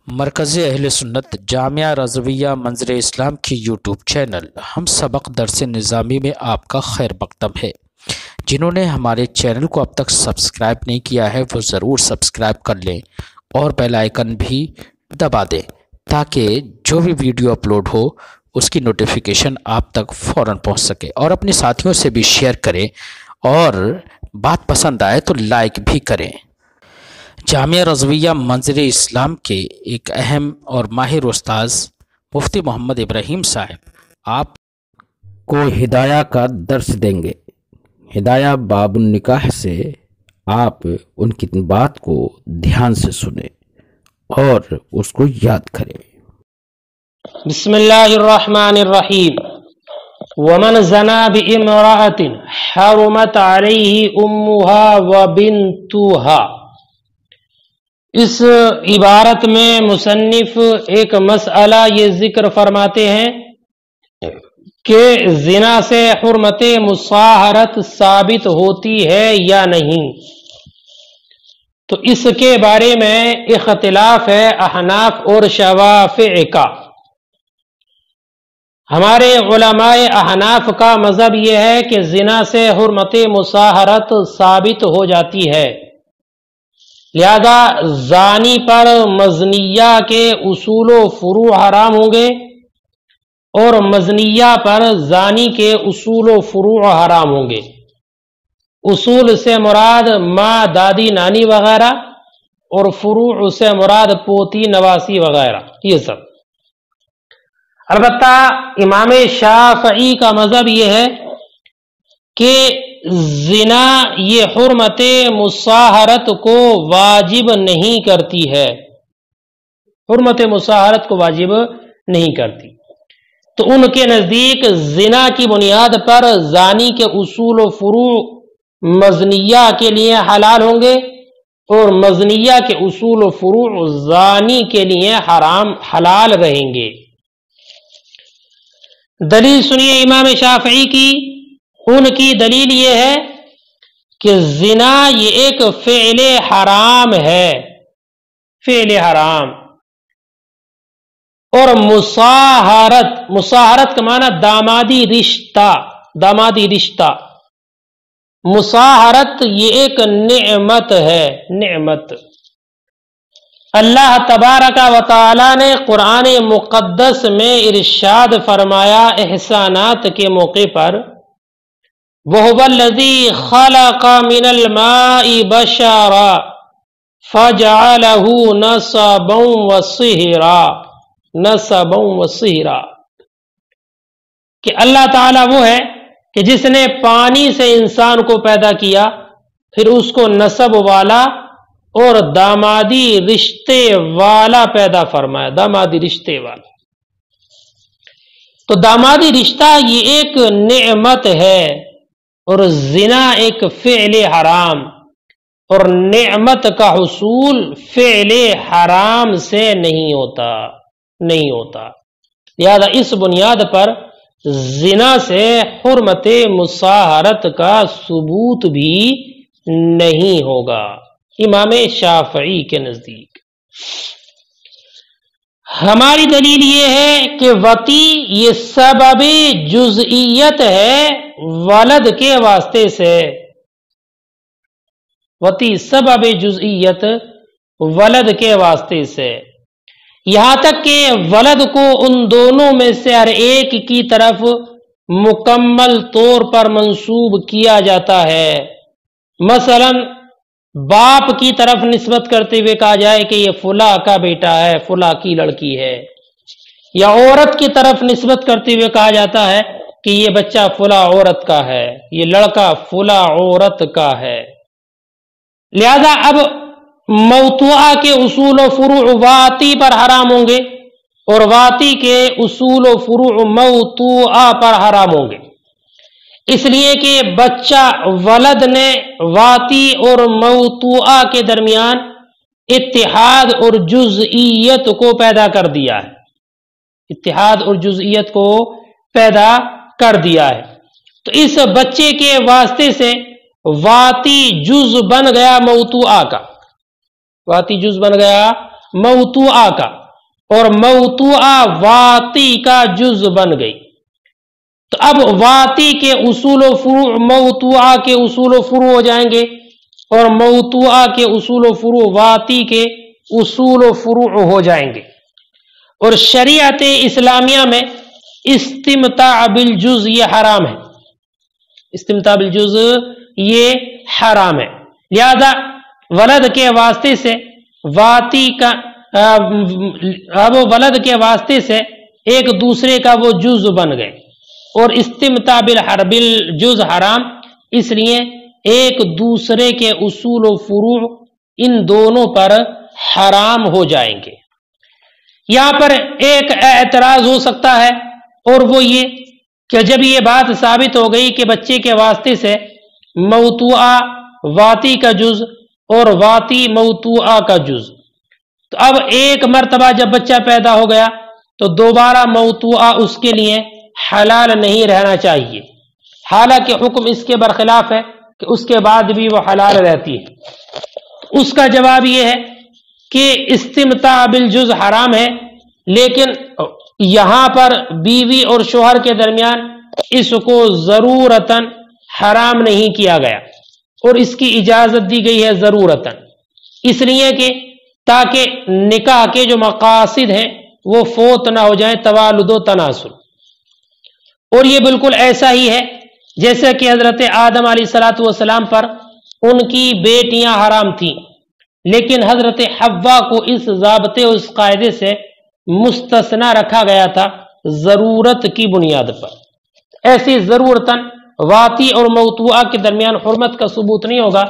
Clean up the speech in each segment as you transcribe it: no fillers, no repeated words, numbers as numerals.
مرکز اہل سنت جامعہ رضویہ منظر اسلام کی یوٹیوب چینل ہم سبق درس نظامی میں آپ کا خیر مقدم ہے۔ جنہوں نے ہمارے چینل کو اب تک سبسکرائب نہیں کیا ہے وہ ضرور سبسکرائب کر لیں اور بیل آئیکن بھی دبا دیں تاکہ جو بھی ویڈیو اپلوڈ ہو اس کی نوٹیفیکیشن آپ تک فوراً پہنچ سکے، اور اپنے ساتھیوں سے بھی شیئر کریں اور بات پسند آئے تو لائک بھی کریں۔ جامعہ رضویہ منظر اسلام کے ایک اہم اور ماہر استاذ مفتی محمد ابراہیم صاحب آپ کو ہدایہ کا درس دیں گے۔ ہدایہ باب النکاح سے آپ ان کی بات کو دھیان سے سنیں اور اس کو یاد کریں۔ بسم اللہ الرحمن الرحیم۔ ومن زنا بامرأة حرمت علیہ امها وبنتها۔ اس عبارت میں مصنف ایک مسئلہ یہ ذکر فرماتے ہیں کہ زنا سے حرمت مصاہرت ثابت ہوتی ہے یا نہیں، تو اس کے بارے میں اختلاف ہے احناف اور شوافع کا۔ ہمارے علماء احناف کا مذہب یہ ہے کہ زنا سے حرمت مصاہرت ثابت ہو جاتی ہے، لہذا زانی پر مزنیہ کے اصول و فروع حرام ہوں گے اور مزنیہ پر زانی کے اصول و فروع حرام ہوں گے۔ اصول سے مراد ماں، دادی، نانی وغیرہ، اور فروع سے مراد پوتی، نواسی وغیرہ، یہ سب۔ البتہ امام شافعی کا مذہب یہ ہے کہ زنا یہ حرمت مصاہرت کو واجب نہیں کرتی ہے، حرمت مصاہرت کو واجب نہیں کرتی۔ تو ان کے نزدیک زنا کی بنیاد پر زانی کے اصول و فروع مزنیہ کے لیے حلال ہوں گے اور مزنیہ کے اصول و فروع زانی کے لیے حلال رہیں گے۔ دلیل سنیے امام شافعی کی۔ ان کی دلیل یہ ہے کہ زنا یہ ایک فعل حرام ہے، فعل حرام، اور مصاہرت کا معنی دامادی رشتہ، دامادی رشتہ، مصاہرت یہ ایک نعمت ہے، نعمت۔ اللہ تبارک و تعالی نے قرآن مقدس میں ارشاد فرمایا احسانات کے موقع پر، وَهُوَ الَّذِي خَلَقَ مِنَ الْمَاءِ بَشَرًا فَجَعَلَهُ نَسَبًا وَصِهْرًا، نَسَبًا وَصِهْرًا، کہ اللہ تعالیٰ وہ ہے کہ جس نے پانی سے انسان کو پیدا کیا، پھر اس کو نسب والا اور دامادی رشتے والا پیدا فرمایا، دامادی رشتے والا۔ تو دامادی رشتہ یہ ایک نعمت ہے اور زنا ایک فعل حرام، اور نعمت کا حصول فعل حرام سے نہیں ہوتا، نہیں ہوتا۔ لہذا اس بنیاد پر زنا سے حرمت مصاہرت کا ثبوت بھی نہیں ہوگا امام شافعی کے نزدیک۔ ہماری دلیل یہ ہے کہ وطی یہ سبب جزئیت ہے ولد کے واسطے سے، وطی سبب جزئیت ولد کے واسطے سے، یہاں تک کہ ولد کو ان دونوں میں سے ہر ایک کی طرف مکمل طور پر منسوب کیا جاتا ہے۔ مثلا باپ کی طرف نسبت کرتے ہوئے کہا جائے کہ یہ فلاں کا بیٹا ہے، فلاں کی لڑکی ہے، یا عورت کی طرف نسبت کرتے ہوئے کہا جاتا ہے کہ یہ بچہ فلاں عورت کا ہے، یہ لڑکا فلاں عورت کا ہے۔ لہذا اب موتوعہ کے اصول و فروع واتی پر حرام ہوں گے اور واتی کے اصول و فروع موتوعہ پر حرام ہوں گے، اس لیے کہ بچہ ولد نے واتی اور موتوعہ کے درمیان اتحاد اور جزئیت کو پیدا کر دیا ہے، اتحاد اور جزئیت کو پیدا کر دیا ہے۔ تو اس بچے کے واسطے سے واتی جز بن گیا موتوعہ کا، واتی جز بن گیا موتوعہ کا، اور موتوعہ واتی کا جز بن گئی. تو اب واتی کے اصول و فروع موتوعہ کے اصول و فروع ہو جائیں گے، اور موتوعہ کے اصول و فروع واتی کے اصول و فروع ہو جائیں گے. اور شریعت اسلامیہ میں استمتاع بالجز یہ حرام ہے، استمتاع بالجز یہ حرام ہے. لہذا ولد کے واسطے سے واتی کا اب ولد کے واسطے سے ایک دوسرے کا وہ جز بن گئے، اور استمتاع بالجز حرام، اس لیے ایک دوسرے کے اصول و فروع ان دونوں پر حرام ہو جائیں گے. یہاں پر ایک اعتراض ہو سکتا ہے، اور وہ یہ کہ جب یہ بات ثابت ہو گئی کہ بچے کے واسطے سے موتوعہ واتی کا جز اور واتی موتوعہ کا جز، تو اب ایک مرتبہ جب بچہ پیدا ہو گیا تو دوبارہ موتوعہ اس کے لیے حلال نہیں رہنا چاہیے، حالانکہ حکم اس کے برخلاف ہے کہ اس کے بعد بھی وہ حلال رہتی ہے. اس کا جواب یہ ہے کہ استمتاع بالجز حرام ہے، لیکن یہاں پر بیوی اور شوہر کے درمیان اس کو ضرورتاً حرام نہیں کیا گیا، اور اس کی اجازت دی گئی ہے ضرورتاً، اس لیے کہ تاکہ نکاح کے جو مقاصد ہیں وہ فوت نہ ہو جائیں، توالد و تناسل. اور یہ بالکل ایسا ہی ہے جیسے کہ حضرت آدم علیہ الصلوۃ والسلام پر ان کی بیٹیاں حرام تھیں، لیکن حضرت حوا کو اس ضابطے اور اس قاعدے سے مستثنا رکھا گیا تھا ضرورت کی بنیاد پر. ایسی ضرورتاً واتی اور موتوعہ کے درمیان حرمت کا ثبوت نہیں ہوگا،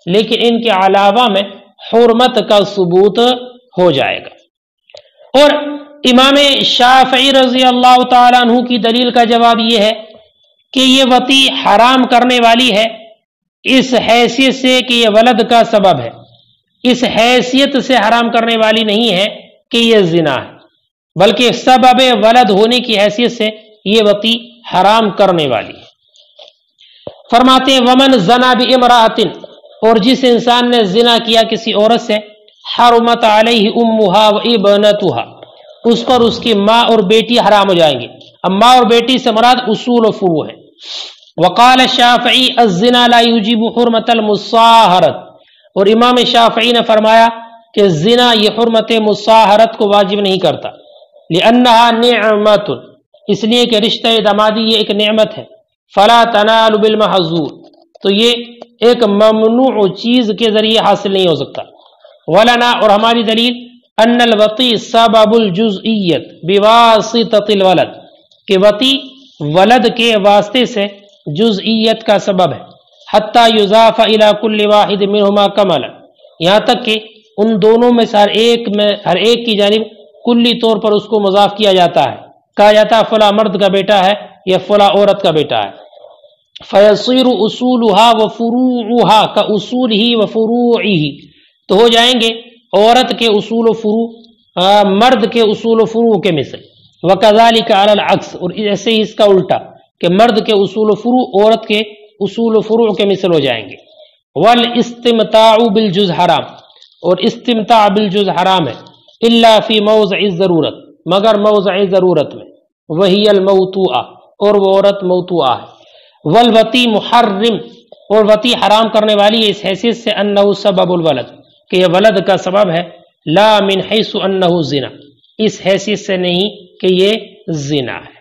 لیکن ان کے علاوہ میں حرمت کا ثبوت ہو جائے گا. اور امام شافعی رضی اللہ تعالیٰ عنہ کی دلیل کا جواب یہ ہے کہ یہ وطی حرام کرنے والی ہے اس حیثیت سے کہ یہ ولد کا سبب ہے، اس حیثیت سے حرام کرنے والی نہیں ہے کہ یہ زنا ہے، بلکہ سبب ولد ہونے کی حیثیت سے یہ وطی حرام کرنے والی ہے. فرماتے ہیں ومن زنا بامرأۃ، اور جس انسان نے زنا کیا کسی عورت سے، حرمت علیہ امہا و ابنتہا، اس پر اس کی ماں اور بیٹی حرام ہو جائیں گے. اب ماں اور بیٹی سے مراد اصول و فروع ہے. وقال الشافعی الزنا لا یوجب حرمت المصاہرت، اور امام شافعی نے فرمایا کہ زنا یہ حرمت مصاہرت کو واجب نہیں کرتا. لأنہا نعمت، اس لیے کہ رشتہ دامادی یہ ایک نعمت ہے. فلا تنال بالمحظور، تو یہ ایک ممنوع چیز کے ذریعے حاصل نہیں ہو سکتا. ولنا، اور ہماری دلیل ان الوطی سبب الجزئیت بواسطۃ الولد، کہ وطی ولد کے واسطے سے جزئیت کا سبب ہے. حتی یضاف الی کل واحد منہما کملا، یہاں تک کہ ان دونوں میں سے ہر ایک کی جانب کلی طور پر اس کو مضاف کیا جاتا ہے، کہا جاتا ہے فلاں مرد کا بیٹا ہے یا فلاں عورت کا بیٹا ہے. فیصیر اصولها وفروعها کاصولہ وفروعہ، تو ہو جائیں گے عورت کے اصول و فروع مرد کے اصول و فروع کے مثل. وکذالک علی العکس، اور ایسے ہی اس کا الٹا کہ مرد کے اصول و فروع عورت کے اصول و فروع کے مثل ہو جائیں گے. والاستمتاع بالجز حرام، اور استمتاع بالجز حرام ہے، الا فی موضع الضرورت، مگر موضع ضرورت میں، وہی الموتوعہ، اور وہ عورت موتوعہ ہے. والوطی محرم، اور وطی حرام کرنے والی ہے اس حیثیت سے انہ سبب الولد، کہ یہ ولد کا سبب ہے. لا من حیث انہ زنا، اس حیثیت سے نہیں کہ یہ زنا ہے.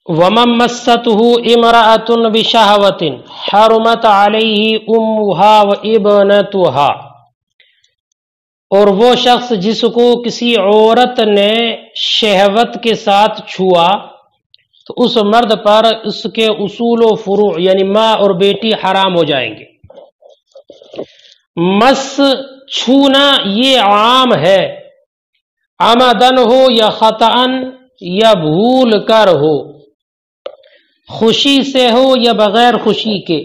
ومن مستہ امرأة بشہوة حرمت علیہ امہا و ابنتہا، اور وہ شخص جس کو کسی عورت نے شہوت کے ساتھ چھوا تو اس مرد پر اس کے اصول و فروع یعنی ماں اور بیٹی حرام ہو جائیں گے. مس چھونا یہ عام ہے، عمدن ہو یا خطأن یا بھول کر ہو، خوشی سے ہو یا بغیر خوشی کے.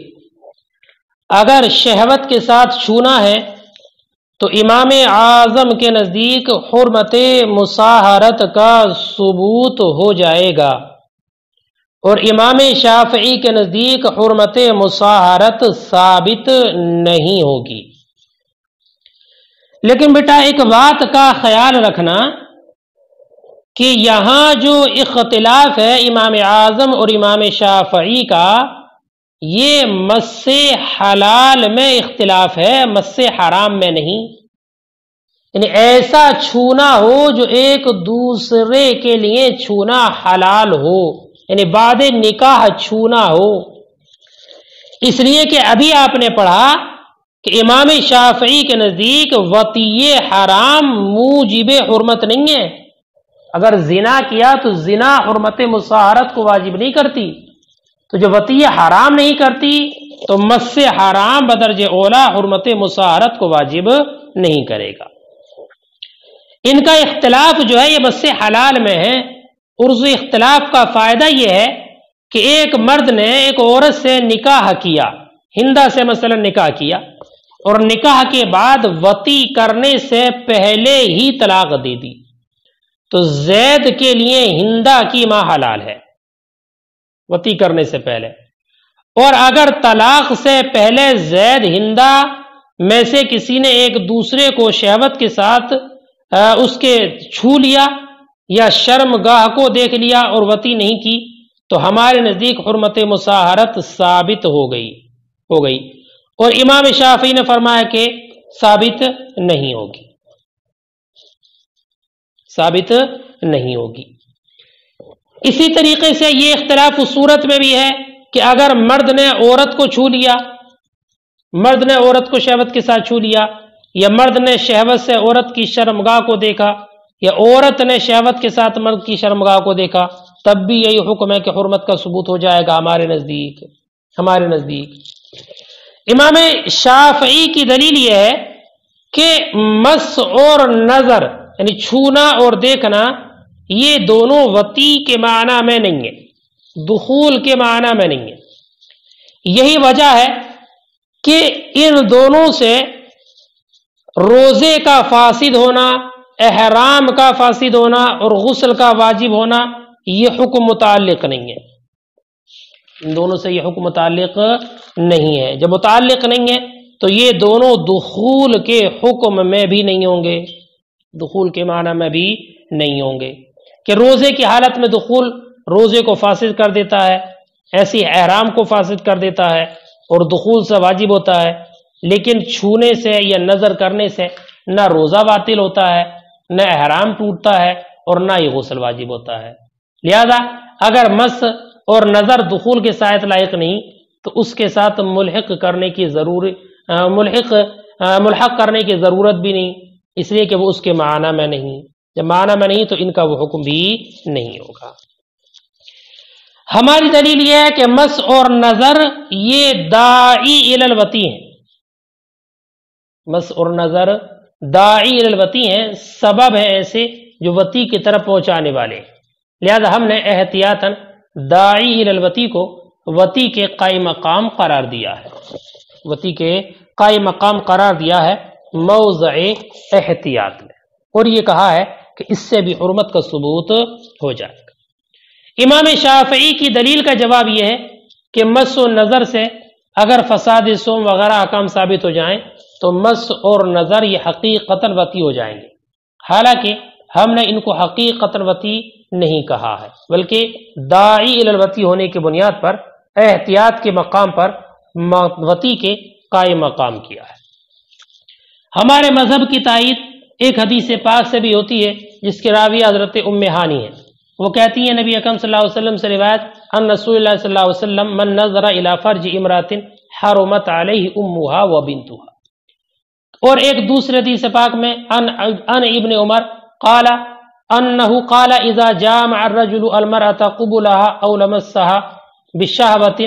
اگر شہوت کے ساتھ چھونا ہے تو امام اعظم کے نزدیک حرمت مصاہرت کا ثبوت ہو جائے گا، اور امام شافعی کے نزدیک حرمت مصاہرت ثابت نہیں ہوگی. لیکن بیٹا ایک بات کا خیال رکھنا کہ یہاں جو اختلاف ہے امام اعظم اور امام شافعی کا، یہ مس حلال میں اختلاف ہے، مس حرام میں نہیں۔ یعنی ایسا چھونا ہو جو ایک دوسرے کے لیے چھونا حلال ہو، یعنی بعد نکاح چھونا ہو۔ اس لیے کہ ابھی آپ نے پڑھا کہ امام شافعی کے نزدیک وطی حرام موجب حرمت نہیں ہے۔ اگر زنا کیا تو زنا حرمت مصاہرت کو واجب نہیں کرتی، تو جو وطی حرام نہیں کرتی تو مس حرام بدرج اولا حرمت مصاہرت کو واجب نہیں کرے گا۔ ان کا اختلاف جو ہے یہ مس حلال میں ہے۔ عرض اختلاف کا فائدہ یہ ہے کہ ایک مرد نے ایک عورت سے نکاح کیا، ہندا سے مثلا نکاح کیا، اور نکاح کے بعد وطی کرنے سے پہلے ہی طلاق دے دی، تو زید کے لیے ہندا کی ماں حلال ہے وطی کرنے سے پہلے۔ اور اگر طلاق سے پہلے زید ہندا میں سے کسی نے ایک دوسرے کو شہوت کے ساتھ اس کے چھو لیا یا شرم گاہ کو دیکھ لیا اور وطی نہیں کی، تو ہمارے نزدیک حرمت مصاہرت ثابت ہو گئی، اور امام شافعی نے فرمایا کہ ثابت نہیں ہوگی، ثابت نہیں ہوگی۔ اسی طریقے سے یہ اختلاف اس صورت میں بھی ہے کہ اگر مرد نے عورت کو چھو لیا، مرد نے عورت کو شہوت کے ساتھ چھو لیا، یا مرد نے شہوت سے عورت کی شرمگاہ کو دیکھا، یا عورت نے شہوت کے ساتھ مرد کی شرمگاہ کو دیکھا، تب بھی یہی حکم ہے کہ حرمت کا ثبوت ہو جائے گا ہمارے نزدیک۔ امام شافعی کی دلیل یہ ہے کہ مس اور نظر یعنی چھونا اور دیکھنا یہ دونوں وطی کے معنی میں نہیں ہے، دخول کے معنی میں نہیں ہے۔ یہی وجہ ہے کہ ان دونوں سے روزے کا فاسد ہونا، احرام کا فاسد ہونا اور غسل کا واجب ہونا یہ حکم متعلق نہیں ہے، ان دونوں سے یہ حکم متعلق نہیں ہے۔ جب متعلق نہیں ہے تو یہ دونوں دخول کے حکم میں بھی نہیں ہوں گے، دخول کے معنی میں بھی نہیں ہوں گے، کہ روزے کی حالت میں دخول روزے کو فاسد کر دیتا ہے، ایسی احرام کو فاسد کر دیتا ہے اور دخول سے واجب ہوتا ہے، لیکن چھونے سے یا نظر کرنے سے نہ روزہ باطل ہوتا ہے، نہ احرام ٹوٹتا ہے اور نہ ہی غسل واجب ہوتا ہے۔ لہذا اگر مس اور نظر دخول کے ساتھ لائق نہیں تو اس کے ساتھ ملحق کرنے کی ضرورت بھی نہیں، اس لیے کہ وہ اس کے معنی میں نہیں، جب معنی میں نہیں تو ان کا وہ حکم بھی نہیں ہوگا۔ ہماری دلیل یہ ہے کہ مس اور نظر یہ داعی الی الوطی ہیں، مس اور نظر داعی الی الوطی ہیں، سبب ہیں ایسے جو وطی کی طرف پہنچانے والے، لہذا ہم نے احتیاطاً داعی الی الوطی کو وطی کے قائم مقام قرار دیا ہے، وطی کے قائم مقام قرار دیا ہے موضع احتیاط میں، اور یہ کہا ہے کہ اس سے بھی حرمت کا ثبوت ہو جائے گا۔ امام شافعی کی دلیل کا جواب یہ ہے کہ مس و نظر سے اگر فساد صوم وغیرہ احکام ثابت ہو جائیں تو مس اور نظر یہ حقیقتاً وطی ہو جائیں گے، حالانکہ ہم نے ان کو حقیقتاً وطی نہیں کہا ہے، بلکہ داعی الی الوطی ہونے کی بنیاد پر احتیاط کے مقام پر وطی کے قائم مقام کیا ہے۔ ہمارے مذہب کی تائید ایک حدیث پاک سے بھی ہوتی ہے جس کے راوی حضرت ام ہانی ہے، وہ کہتی ہیں نبی اکرم صلی اللہ علیہ وسلم سے روایت ان رسول اللہ صلی اللہ علیہ وسلم من نظر الی فرج امرأۃ حرمت علیہ امہا و بنتہا، اور ایک دوسرے حدیث پاک میں ان ابن عمر قال انہ قال اذا جامع الرجل المرأة قبلها او لمسها بشہوۃ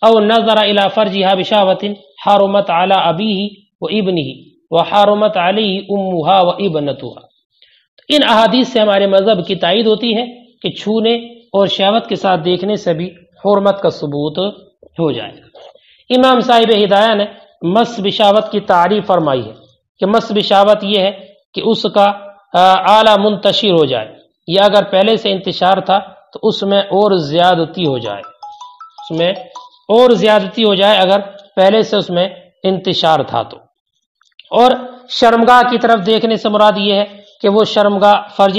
او نظر الی فرجها بشہوۃ حرمت علی ابیہ و ابنہ وحرمت علیہ امہا و ابنتہا۔ ان احادیث سے ہمارے مذہب کی تائید ہوتی ہے کہ چھونے اور شہوت کے ساتھ دیکھنے سے بھی حرمت کا ثبوت ہو جائے گا۔ امام صاحب ہدایہ نے مس بشہوت کی تعریف فرمائی ہے کہ مس بشہوت یہ ہے کہ اس کا اعلیٰ منتشر ہو جائے، یا اگر پہلے سے انتشار تھا تو اس میں اور زیادتی ہو جائے، اس میں اور زیادتی ہو جائے اگر پہلے سے اس میں انتشار تھا تو۔ اور شرمگاہ کی طرف دیکھنے سے مراد یہ ہے کہ وہ شرمگاہ فرج